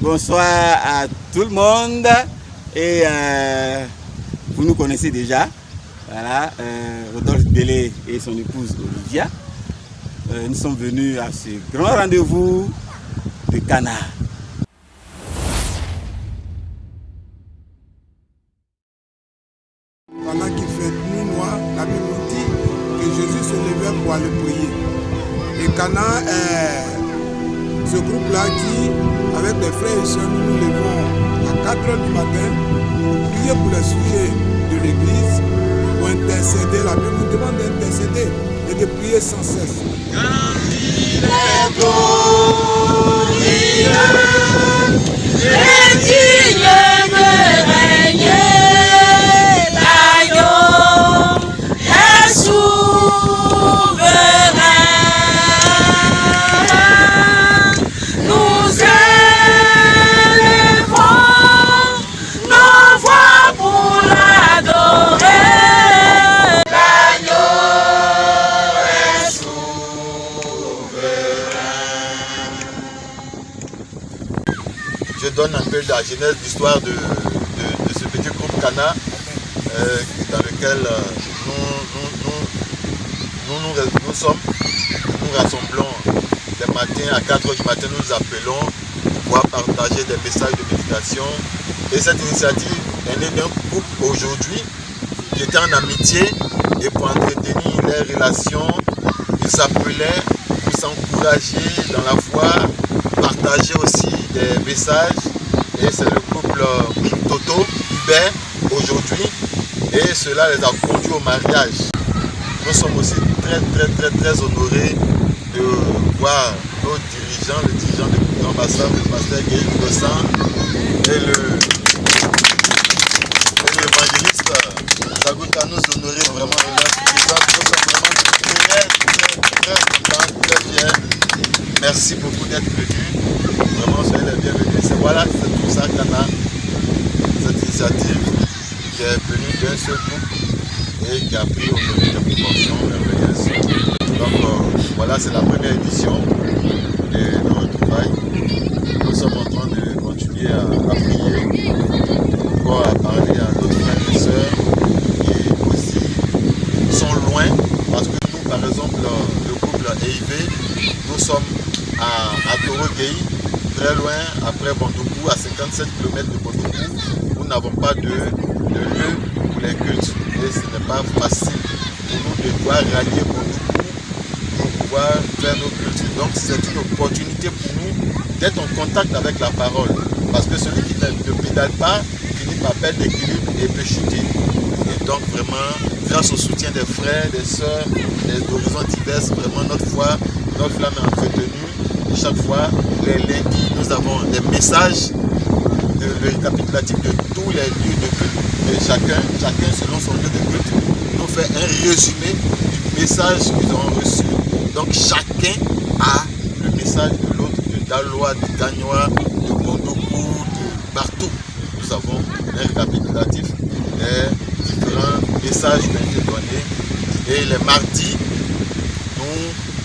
Bonsoir à tout le monde. Et vous nous connaissez déjà. Voilà, Rodolphe Bélé et son épouse Olivia. Nous sommes venus à ce grand rendez-vous de Cana. Pendant qu'il fait nuit noire, la Bible nous dit que Jésus se levait pour aller prier. Et Cana, ce groupe-là qui, avec des frères et sœurs, nous nous levons à 4 h du matin pour prier pour les sujets de l'église, pour intercéder. La Bible nous demande d'intercéder et de prier sans cesse. Je donne un peu la genèse de l'histoire de ce petit groupe Cana dans lequel nous rassemblons les matins à 4 h du matin, nous appelons pour pouvoir partager des messages de méditation. Et cette initiative est née d'un groupe aujourd'hui qui était en amitié et pour entretenir les relations, ils s'appelaient pour s'encourager dans la foi, partager aussi des messages. Et c'est le couple Toto, Hubert aujourd'hui, et cela les a conduits au mariage. Nous sommes aussi très honorés de voir nos dirigeants, le dirigeant de l'ambassade, le pasteur Guy Gossan et l'évangéliste Zagouta nous honorer vraiment de leur présence. Nous sommes vraiment très contents, très fiers. Merci beaucoup d'être venus. Vraiment, soyez les bienvenus. C'est tout ça Cana, cette initiative qui est venue d'un seul groupe et qui a pris aujourd'hui des proportions merveilleuses. Donc voilà, c'est la première édition de nos retrouvailles. Nous sommes en train de continuer à prier, encore à parler à d'autres frères et sœurs qui aussi sont loin, parce que nous, par exemple, le couple EIV, nous sommes à Toro-Gueye, très loin, après Bandoukou, à 57 km de Bandoukou. Nous n'avons pas de lieu pour les cultes et ce n'est pas facile pour nous de devoir rallier Bandoukou pour pouvoir faire nos cultes. Donc c'est une opportunité pour nous d'être en contact avec la parole, parce que celui qui ne pédale pas finit par perdre l'équilibre et peut chuter. Et donc vraiment, grâce au soutien des frères, des sœurs, des horizons divers, vraiment notre foi, notre flamme est entretenue. Et chaque fois, les lundis, nous avons des messages de récapitulatif de tous les lieux de culte. Et chacun selon son lieu de culte nous fait un résumé du message qu'ils ont reçu. Donc chacun a le message de l'autre, de Daloa, de Gagnoa, de Bondoukou, de partout. Nous avons un récapitulatif des différents messages qui ont été donnés. Et les mardis, nous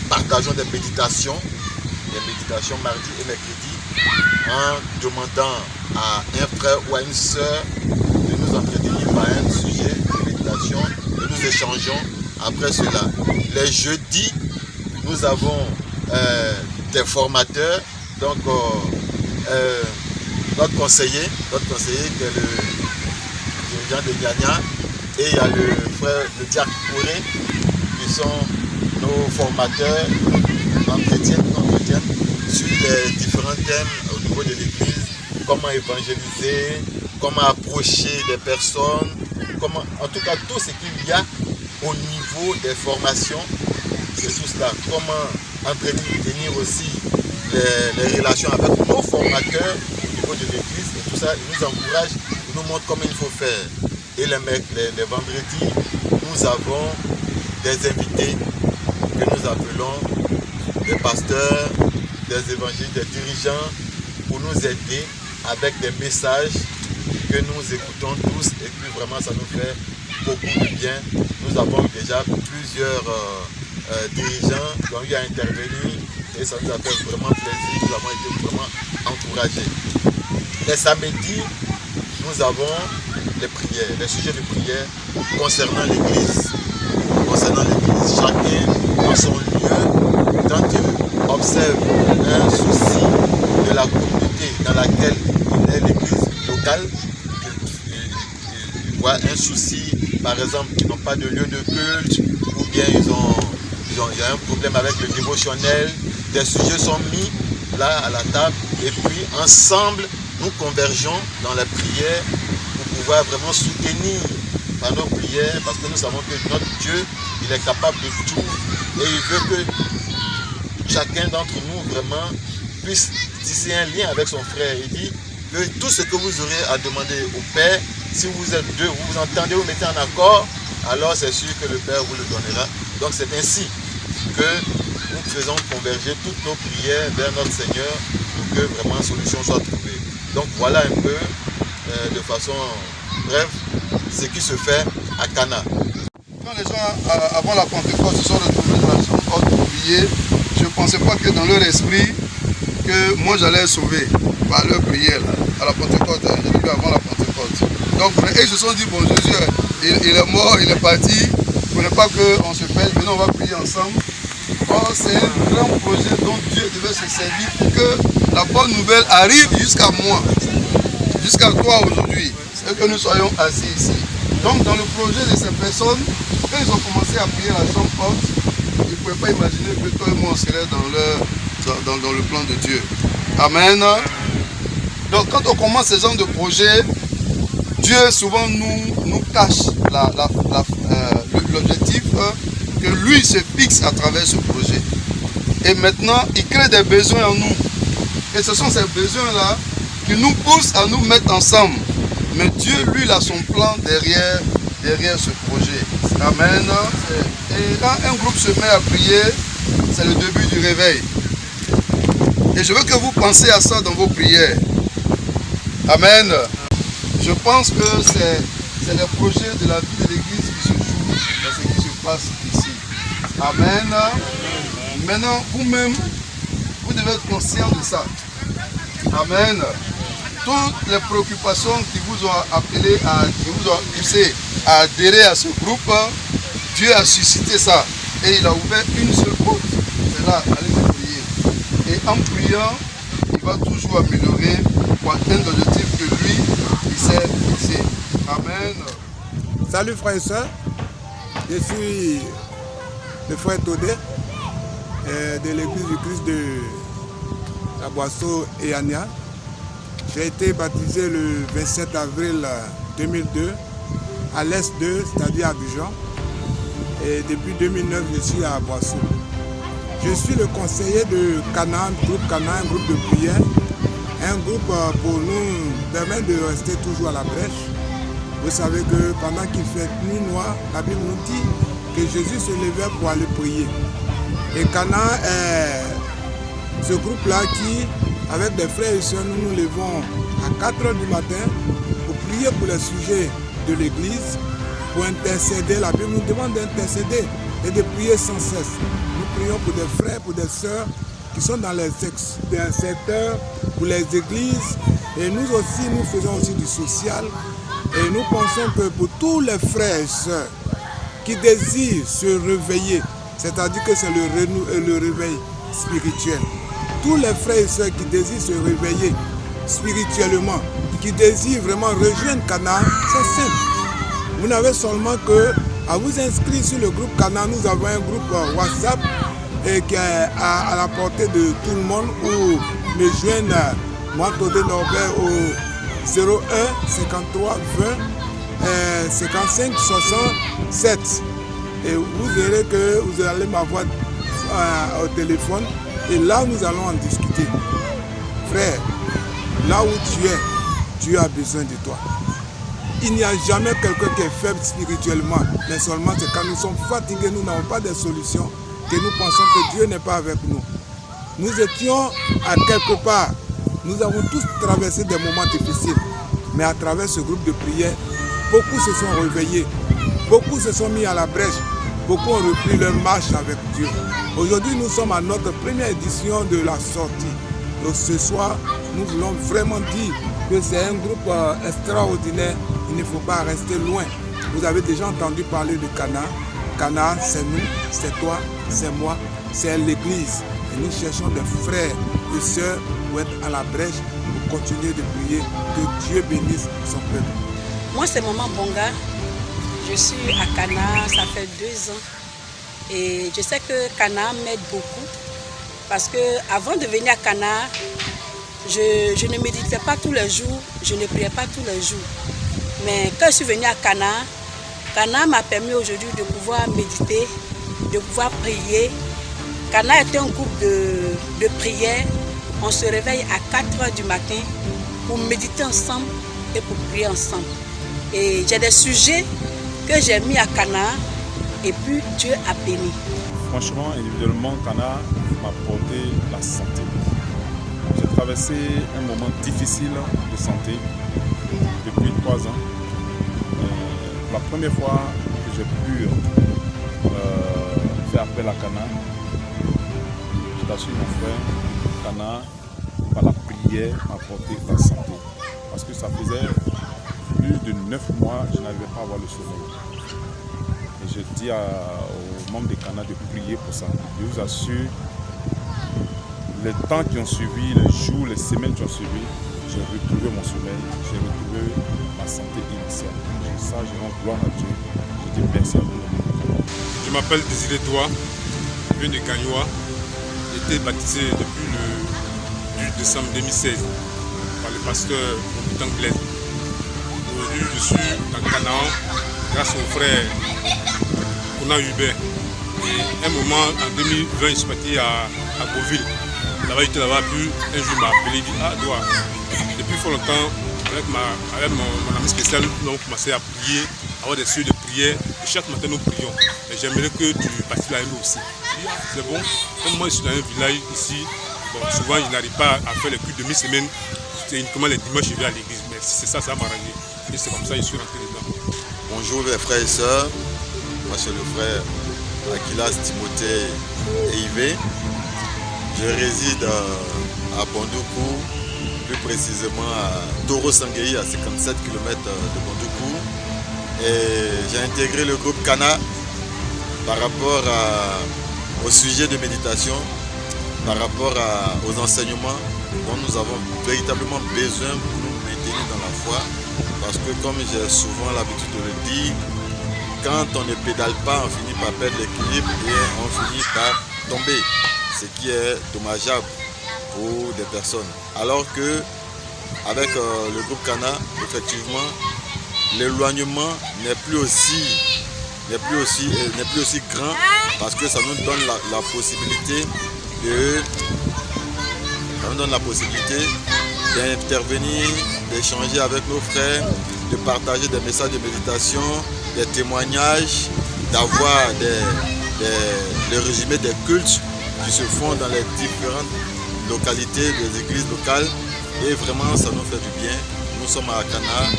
partageons des méditations mardi et mercredi en demandant à un frère ou à une sœur de nous entretenir par un sujet de méditation et nous échangeons après cela. Les jeudis, nous avons des formateurs, donc notre conseiller qui est le dirigeant de Gagna, et il y a le frère, le diacre Kouré, qui sont nos formateurs, entretiennent sur les différents thèmes au niveau de l'église, comment évangéliser, comment approcher des personnes, en tout cas tout ce qu'il y a au niveau des formations, c'est tout cela. Comment entretenir aussi les relations avec nos formateurs au niveau de l'église, et tout ça, ils nous encouragent, ils nous montrent comment il faut faire. Et les vendredis, nous avons des invités que nous appelons des pasteurs, des évangélistes, des dirigeants, pour nous aider avec des messages que nous écoutons tous, et puis vraiment ça nous fait beaucoup de bien. Nous avons déjà plusieurs dirigeants qui ont eu à intervenir et ça nous a fait vraiment plaisir. Nous avons été vraiment encouragés. décourager. Les samedis, nous avons les prières, les sujets de prière concernant l'Église. Chacun dans son lieu, quand il observe un souci de la communauté dans laquelle il est, l'Église locale, il voit un souci, par exemple, qu'ils n'ont pas de lieu de culte, ou bien il y a un problème avec le dévotionnel, des sujets sont mis là à la table, et puis ensemble, nous convergeons dans la prière pour pouvoir vraiment soutenir par nos prières, parce que nous savons que notre Dieu, il est capable de tout, et il veut que chacun d'entre nous vraiment puisse tisser un lien avec son frère. Il dit que tout ce que vous aurez à demander au Père, si vous êtes deux, vous vous entendez, vous mettez en accord, alors c'est sûr que le Père vous le donnera. Donc c'est ainsi que nous faisons converger toutes nos prières vers notre Seigneur pour que vraiment une solution soit trouvée. Donc voilà un peu, de façon brève, ce qui se fait à Cana. Quand les gens, avant la Pentecôte, se sont retrouvés dans la chambre haute pour prier, je ne pensais pas que dans leur esprit, que moi j'allais être sauvé par leur prière là, à la Pentecôte, hein, j'ai vu avant la Pentecôte. Donc, et ils se sont dit, bon Jésus, il est mort, il est parti, il ne voulait pas qu'on se perde, maintenant on va prier ensemble. Or, c'est un grand projet dont Dieu devait se servir pour que la bonne nouvelle arrive jusqu'à moi, jusqu'à toi aujourd'hui, et que nous soyons assis ici. Donc, dans le projet de ces personnes, quand ils ont commencé à prier la chambre haute, ils ne pouvaient pas imaginer que toi et moi on serait dans le plan de Dieu. Amen. Donc, quand on commence ce genre de projet, Dieu souvent nous cache l'objectif que lui se fixe à travers ce projet. Et maintenant, il crée des besoins en nous. Et ce sont ces besoins-là qui nous poussent à nous mettre ensemble. Mais Dieu, lui, il a son plan derrière ce projet. Amen. Et quand un groupe se met à prier, c'est le début du réveil. Et je veux que vous pensiez à ça dans vos prières. Amen. Je pense que c'est le projet de la vie de l'Église qui se joue dans ce qui se passe ici. Amen. Maintenant, vous-même, vous devez être conscient de ça. Amen. Toutes les préoccupations qui vous ont appelé, qui vous ont poussé à adhérer à ce groupe, Dieu a suscité ça. Et il a ouvert une seule porte. C'est là, allez prier. Et en priant, il va toujours améliorer pour atteindre l'objectif que lui, il s'est fixé. Amen. Salut frères et sœurs. Je suis le frère Todé de l'église du Christ de la Boisseau et Ania. J'ai été baptisé le 27 avril 2002 à l'Est 2, c'est-à-dire à Abidjan. Et depuis 2009, je suis à Boisseau. Je suis le conseiller de Cana, groupe Cana, un groupe de prière. Un groupe pour nous permettre de rester toujours à la brèche. Vous savez que pendant qu'il fait nuit noire, la Bible nous dit que Jésus se levait pour aller prier. Et Cana est ce groupe-là qui, avec des frères et sœurs, nous nous levons à 4 h du matin pour prier pour les sujets de l'Église, pour intercéder. La Bible nous demande d'intercéder et de prier sans cesse. Nous prions pour des frères, pour des sœurs qui sont dans les secteurs, pour les églises. Et nous aussi, nous faisons aussi du social. Et nous pensons que pour tous les frères et sœurs qui désirent se réveiller, c'est-à-dire que c'est le réveil spirituel. Tous les frères et sœurs qui désirent se réveiller spirituellement, qui désirent vraiment rejoindre Cana, c'est simple. Vous n'avez seulement qu'à vous inscrire sur le groupe Cana. Nous avons un groupe WhatsApp et qui est à la portée de tout le monde, ou me joindre, moi Todé Norbert, au 01 53 20 55 67. Et vous verrez que vous allez m'avoir au téléphone et là nous allons en discuter. Frère, là où tu es, Dieu a besoin de toi. Il n'y a jamais quelqu'un qui est faible spirituellement, mais seulement c'est quand nous sommes fatigués, nous n'avons pas de solution, que nous pensons que Dieu n'est pas avec nous. Nous étions à quelque part, nous avons tous traversé des moments difficiles, mais à travers ce groupe de prière, beaucoup se sont réveillés, beaucoup se sont mis à la brèche, beaucoup ont repris leur marche avec Dieu. Aujourd'hui, nous sommes à notre première édition de la sortie. Donc ce soir, nous voulons vraiment dire que c'est un groupe extraordinaire. Il ne faut pas rester loin. Vous avez déjà entendu parler de Cana. Cana, c'est nous, c'est toi, c'est moi, c'est l'église. Et nous cherchons des frères et sœurs pour être à la brèche, pour continuer de prier. Que Dieu bénisse son peuple. Moi, c'est Maman Bonga. Je suis à Cana, ça fait 2 ans. Et je sais que Cana m'aide beaucoup. Parce que avant de venir à Cana, je ne méditais pas tous les jours, je ne priais pas tous les jours. Mais quand je suis venue à Cana, Cana m'a permis aujourd'hui de pouvoir méditer, de pouvoir prier. Cana est un groupe de prière. On se réveille à 4h du matin pour méditer ensemble et pour prier ensemble. Et j'ai des sujets que j'ai mis à Cana et puis Dieu a béni. Franchement, individuellement, Cana m'a apporté la santé. J'ai traversé un moment difficile de santé depuis 3 ans. La première fois que j'ai pu faire appel à Cana, je t'assure mon frère, Cana, par la prière, m'a apporté la santé. Parce que ça faisait plus de 9 mois que je n'arrivais pas à avoir le sommeil. Et je dis aux membres de Cana de prier pour ça. Je vous assure, les temps qui ont suivi, les jours, les semaines qui ont suivi, j'ai retrouvé mon sommeil, j'ai retrouvé ma santé initiale. Ça, je rends gloire à Dieu. Je dis merci à vous. Je m'appelle Désiré Doua, je viens de Gagnoua. J'ai été baptisé depuis le 12 décembre 2016 par le pasteur Mobutan Blaise. Aujourd'hui, je suis dans Canaan grâce au frère Kona Hubert. Et un moment, en 2020, je suis parti à Beauville. Là-bas, j'étais là-bas, puis un jour, il m'a appelé, il dit « Ah, Doua, depuis fort longtemps, avec mon ami spécial, nous avons commencé à prier, à avoir des sujets de prière. Et chaque matin, nous prions. Et j'aimerais que tu participes à nous aussi. Je dis, ah, c'est bon. Comme moi, je suis dans un village ici, bon, souvent, je n'arrive pas à faire les cultes de mi-semaine. C'est uniquement les dimanches, je vais à l'église. Mais c'est ça, ça m'a arrangé. Et c'est comme ça que je suis rentré dedans. Bonjour mes frères et sœurs. Moi, c'est le frère Akilas, Timothée et Yves. Je réside à Bandoukou, plus précisément à Toro Sangueï, à 57 km de Bandoukou. Et j'ai intégré le groupe Cana par rapport au sujet de méditation, par rapport aux enseignements dont nous avons véritablement besoin pour nous maintenir dans la foi. Parce que comme j'ai souvent l'habitude de le dire, quand on ne pédale pas, on finit par perdre l'équilibre et on finit par tomber, ce qui est dommageable pour des personnes. Alors que avec le groupe Cana, effectivement, l'éloignement n'est plus aussi grand parce que ça nous donne la possibilité d'intervenir, d'échanger avec nos frères, de partager des messages de méditation, des témoignages, d'avoir des résumés des cultes qui se font dans les différentes localités, des églises locales. Et vraiment, ça nous fait du bien. Nous sommes à Cana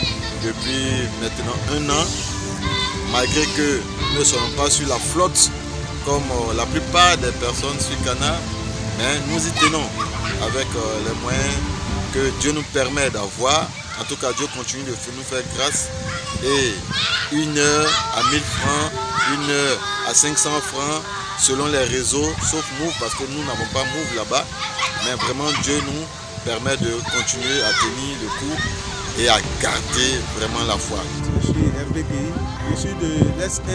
depuis maintenant 1 an. Malgré que nous ne sommes pas sur la flotte comme la plupart des personnes sur Cana, mais nous y tenons avec les moyens que Dieu nous permet d'avoir. En tout cas, Dieu continue de nous faire grâce. Et 1 heure à 1000 francs, 1 heure à 500 francs, selon les réseaux, sauf Move, parce que nous n'avons pas Move là-bas. Mais vraiment, Dieu nous permet de continuer à tenir le coup et à garder vraiment la foi. Je suis Hervé Guéhi, je suis de l'Est 1,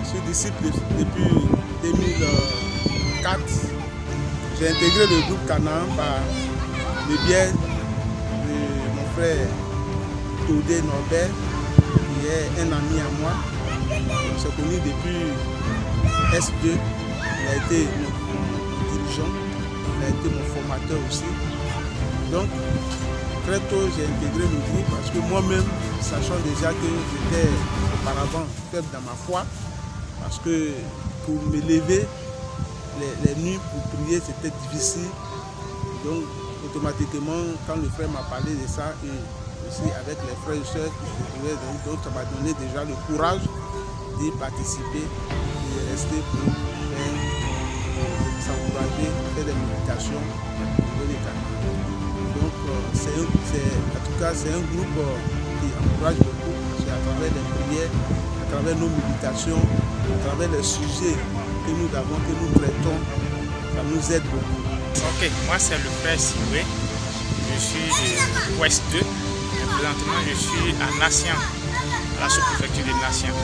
je suis disciple depuis 2004. J'ai intégré le groupe Canaan par le biais de mon frère Todé Norbert, qui est un ami à moi. On s'est connus depuis S2, il a été mon dirigeant, il a été mon formateur aussi. Donc, très tôt, j'ai intégré le groupe parce que moi-même, sachant déjà que j'étais auparavant faible dans ma foi, parce que pour me lever les nuits pour prier, c'était difficile. Donc, automatiquement, quand le frère m'a parlé de ça, et aussi avec les frères et sœurs qui se trouvaient, donc ça m'a donné déjà le courage d'y participer et de rester pour s'encourager, faire des méditations au niveau des En tout cas, c'est un groupe qui encourage beaucoup. C'est à travers les prières, à travers nos méditations, à travers les sujets que nous avons, que nous traitons. Ça nous aide beaucoup. Ok, moi c'est le frère Sioué. Je suis de Ouest 2. Et présentement, je suis à Nassian, à la sous-préfecture de Nassian.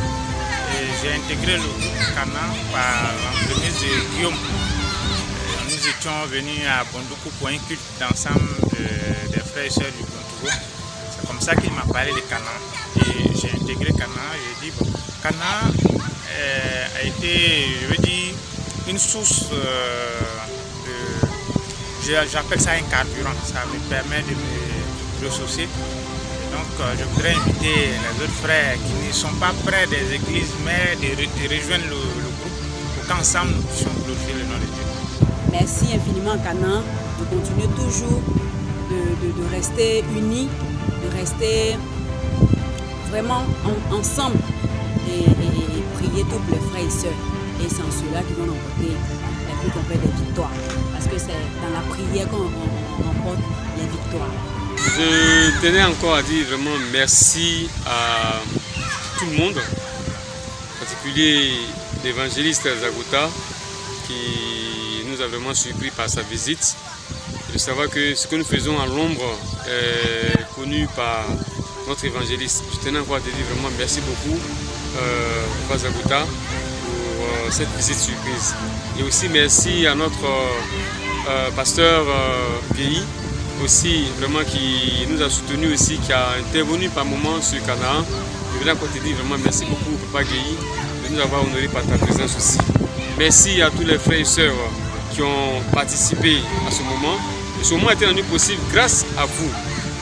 J'ai intégré le groupe Cana par l'entremise de Guillaume. Nous étions venus à Bondoukou pour un culte d'ensemble des frères et sœurs du Bontogo. C'est comme ça qu'il m'a parlé de Cana. Et j'ai intégré Cana. J'ai dit, bon, Cana a été, je veux dire, une source j'appelle ça un carburant. Ça me permet de me ressourcer. Donc je voudrais inviter les autres frères qui ne sont pas près des églises, mais de rejoindre le groupe pour qu'ensemble nous puissions glorifier le nom de Dieu. Merci infiniment Cana de continuer toujours de rester unis, de rester vraiment ensemble et prier tous les frères et sœurs. Et c'est en cela qu'ils vont remporter la plus complète des victoires. Parce que c'est dans la prière qu'on remporte les victoires. Je tenais encore à dire vraiment merci à tout le monde, en particulier l'évangéliste Zagota qui nous a vraiment surpris par sa visite. De savoir que ce que nous faisons à l'ombre est connu par notre évangéliste. Je tenais encore à te dire vraiment merci beaucoup, Papa Zagota, pour cette visite surprise. Et aussi merci à notre pasteur Guéhi, aussi vraiment qui nous a soutenus aussi, qui a intervenu par moments sur Canaan. Je voulais encore te dire vraiment merci beaucoup Papa Guéhi de nous avoir honoré par ta présence aussi. Merci à tous les frères et sœurs qui ont participé à ce moment. Et ce moment a été rendu possible grâce à vous.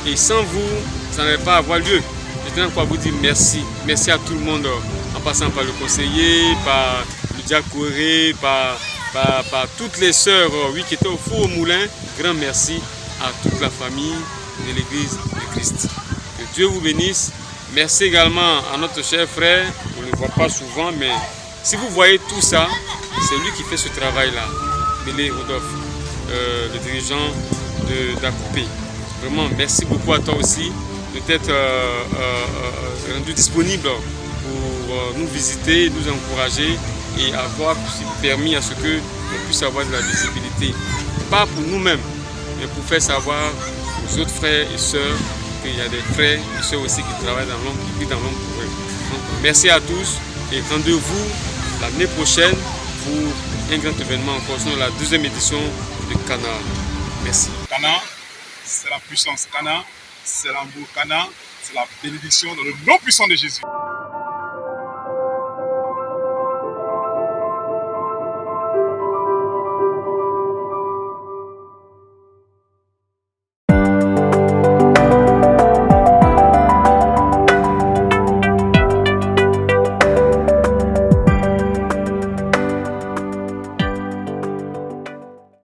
Et sans vous, ça n'allait pas avoir lieu. Je tenais encore à vous dire merci. Merci à tout le monde, en passant par le conseiller, par le diacoré, par toutes les sœurs qui étaient au four au moulin. Grand merci à toute la famille de l'Église de Christ. Que Dieu vous bénisse. Merci également à notre cher frère. On ne le voit pas souvent, mais si vous voyez tout ça, c'est lui qui fait ce travail-là. Mélé Rodolphe, le dirigeant d'Acoupé. Vraiment, merci beaucoup à toi aussi de t'être rendu disponible pour nous visiter, nous encourager et avoir permis à ce que on puisse avoir de la visibilité. Pas pour nous-mêmes, mais pour faire savoir aux autres frères et sœurs qu'il y a des frères et sœurs aussi qui travaillent dans l'ombre, qui vivent dans l'ombre pour eux. Donc, merci à tous et rendez-vous l'année prochaine pour un grand événement encore, sinon la 2e édition de Cana. Merci. Cana, c'est la puissance. Cana, c'est l'amour. Cana, c'est la bénédiction dans le nom puissant de Jésus.